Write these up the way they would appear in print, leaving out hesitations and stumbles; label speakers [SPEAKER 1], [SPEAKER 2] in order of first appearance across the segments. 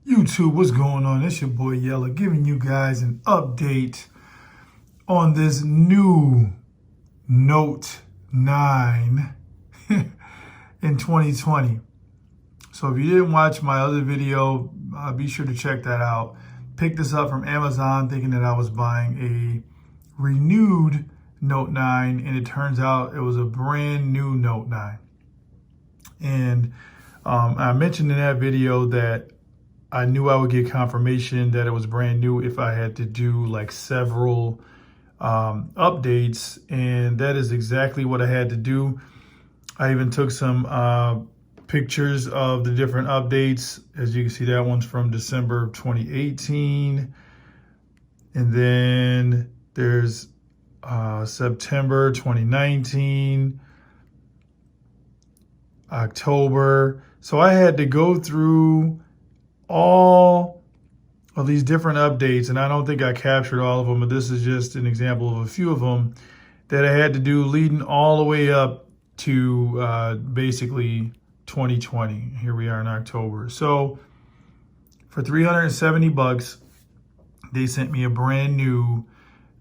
[SPEAKER 1] YouTube, what's going on? It's your boy Yella giving you guys an update on this new Note 9 in 2020. So if you didn't watch my other video, be sure to check that out. Picked this up from Amazon thinking that I was buying a renewed Note 9, and it turns out it was a brand new Note 9. And I mentioned in that video that I knew I would get confirmation that it was brand new if I had to do like several updates, and that is exactly what I had to do. I even took some pictures of the different updates. As you can see, that one's from December of 2018. And then there's September 2019, October. So I had to go through all of these different updates, and I don't think I captured all of them, but this is just an example of a few of them that I had to do leading all the way up to basically 2020. Here we are in October. So for $370, they sent me a brand new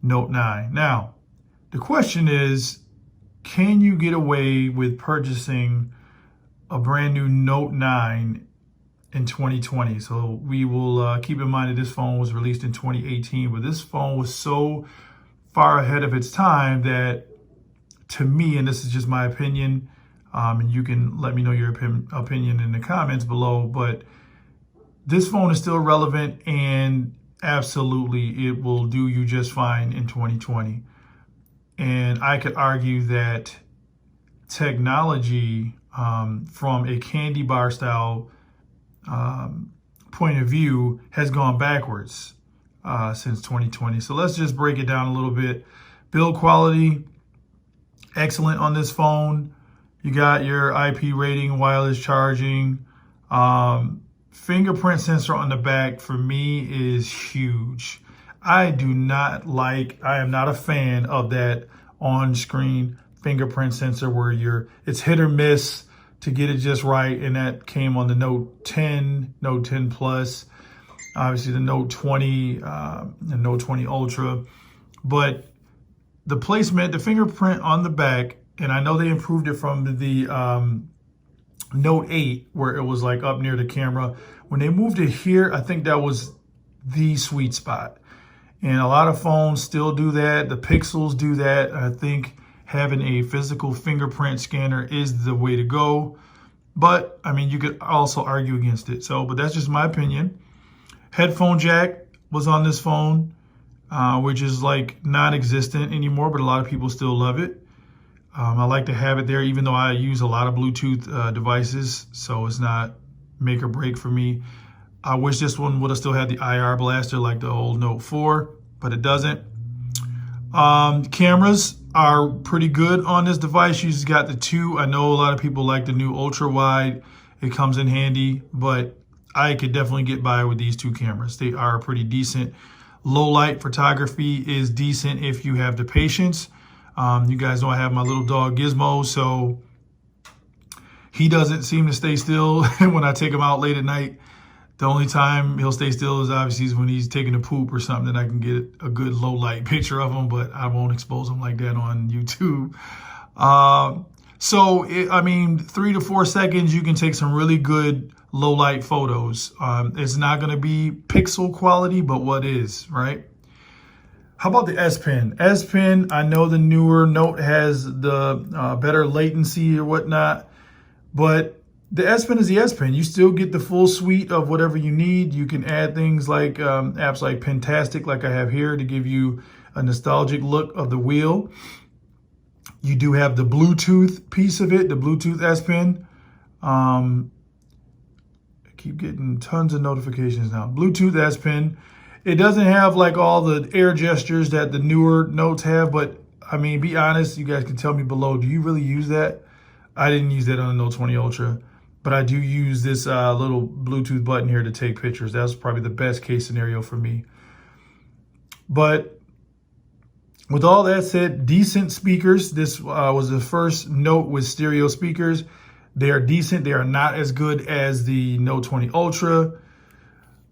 [SPEAKER 1] Note 9. Now, the question is, can you get away with purchasing a brand new Note 9 in 2020? So we will keep in mind that this phone was released in 2018, but this phone was so far ahead of its time that, to me, and this is just my opinion, and you can let me know your opinion in the comments below, but this phone is still relevant, and absolutely it will do you just fine in 2020. And I could argue that technology from a candy bar style point of view has gone backwards since 2020. So let's just break it down a little bit. Build quality, excellent on this phone. You got your IP rating, wireless charging. Fingerprint sensor on the back for me is huge. I am not a fan of that on-screen fingerprint sensor where it's hit or miss to get it just right, and that came on the Note 10, Note 10 Plus, obviously the Note 20, and Note 20 Ultra. But the placement, the fingerprint on the back, and I know they improved it from the Note 8, where it was like up near the camera. When they moved it here, I think that was the sweet spot. And a lot of phones still do that. The Pixels do that. I think having a physical fingerprint scanner is the way to go. But I mean, you could also argue against it. But that's just my opinion. Headphone jack was on this phone, which is like non-existent anymore, but a lot of people still love it. I like to have it there, even though I use a lot of Bluetooth devices, so it's not make or break for me. I wish this one would have still had the IR blaster like the old Note 4, but it doesn't. Cameras are pretty good on this device. You just got the two. I know a lot of people like the new ultra wide. It comes in handy, but I could definitely get by with these two cameras. They are pretty decent. Low light photography is decent if you have the patience. You guys know I have my little dog Gizmo, so he doesn't seem to stay still when I take him out late at night. The only time he'll stay still is obviously when he's taking a poop or something, that I can get a good low light picture of him, but I won't expose him like that on YouTube. I mean, 3 to 4 seconds, you can take some really good low light photos. It's not going to be pixel quality, but what is, right? How about the S Pen? S Pen, I know the newer Note has the better latency or whatnot, but the S Pen is the S Pen. You still get the full suite of whatever you need. You can add things like apps like Pentastic, like I have here, to give you a nostalgic look of the wheel. You do have the Bluetooth piece of it, the Bluetooth S Pen. I keep getting tons of notifications now. Bluetooth S Pen. It doesn't have like all the air gestures that the newer Notes have, but I mean, be honest, you guys can tell me below, do you really use that? I didn't use that on the Note 20 Ultra, but I do use this little Bluetooth button here to take pictures. That's probably the best case scenario for me. But with all that said, decent speakers. This was the first Note with stereo speakers. They are decent. They are not as good as the Note 20 Ultra.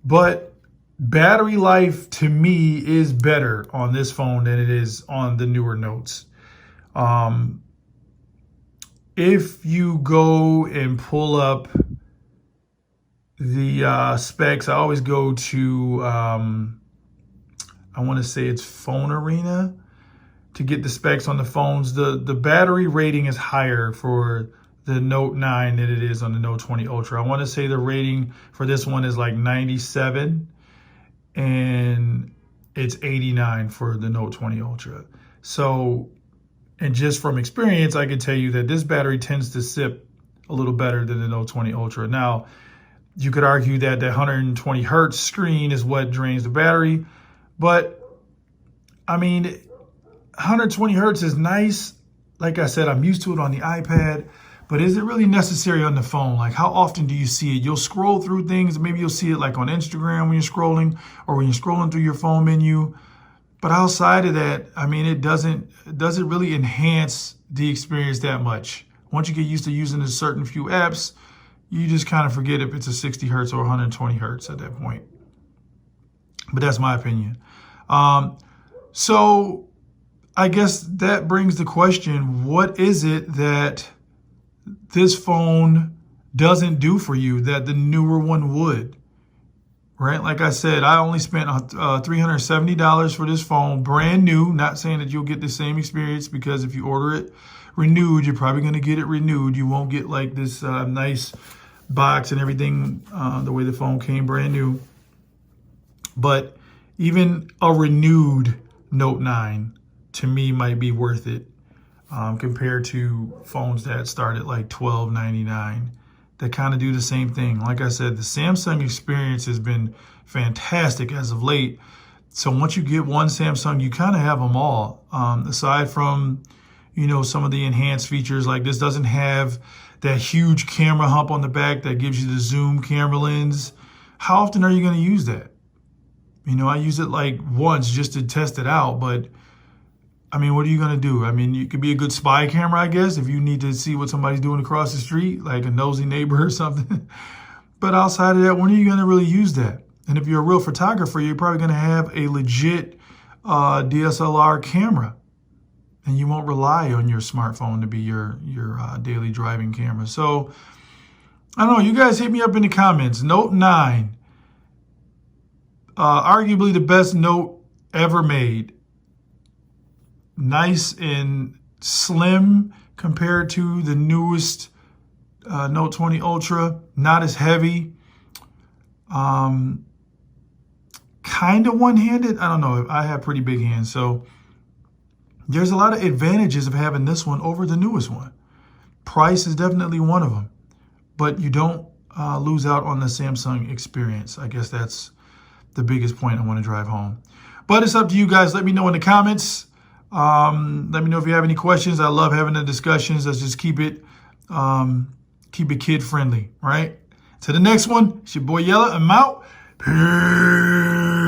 [SPEAKER 1] But battery life to me is better on this phone than it is on the newer Notes. If you go and pull up the specs, I always go to, I want to say it's Phone Arena to get the specs on the phones. The battery rating is higher for the Note 9 than it is on the Note 20 Ultra. I want to say the rating for this one is like 97 and it's 89 for the Note 20 Ultra. So, and just from experience, I can tell you that this battery tends to sip a little better than the Note 20 Ultra. Now, you could argue that the 120 hertz screen is what drains the battery, but I mean, 120 hertz is nice. Like I said, I'm used to it on the iPad, but is it really necessary on the phone? Like, how often do you see it? You'll scroll through things. Maybe you'll see it like on Instagram when you're scrolling or when you're scrolling through your phone menu. But outside of that, I mean, it doesn't really enhance the experience that much. Once you get used to using a certain few apps, you just kind of forget if it's a 60 hertz or 120 hertz at that point. But that's my opinion. So I guess that brings the question, what is it that this phone doesn't do for you that the newer one would? Right? Like I said, I only spent $370 for this phone, brand new. Not saying that you'll get the same experience, because if you order it renewed, you're probably going to get it renewed. You won't get like this nice box and everything the way the phone came brand new. But even a renewed Note 9 to me might be worth it compared to phones that start at like $12.99 that kind of do the same thing. Like I said, the Samsung experience has been fantastic as of late. So once you get one Samsung, you kind of have them all. Aside from, you know, some of the enhanced features, like this doesn't have that huge camera hump on the back that gives you the zoom camera lens. How often are you going to use that? You know, I use it like once just to test it out, but I mean, what are you going to do? I mean, it could be a good spy camera, I guess, if you need to see what somebody's doing across the street, like a nosy neighbor or something. But outside of that, when are you going to really use that? And if you're a real photographer, you're probably going to have a legit DSLR camera, and you won't rely on your smartphone to be your daily driving camera. So, I don't know. You guys hit me up in the comments. Note 9, arguably the best Note ever made. Nice and slim compared to the newest Note 20 Ultra. Not as heavy. Kind of one-handed. I don't know. I have pretty big hands. So there's a lot of advantages of having this one over the newest one. Price is definitely one of them. But you don't lose out on the Samsung experience. I guess that's the biggest point I want to drive home. But it's up to you guys. Let me know in the comments. Let me know if you have any questions. I love having the discussions. Let's just keep it kid friendly, right? To the next one, it's your boy Yella. I'm out. Peace.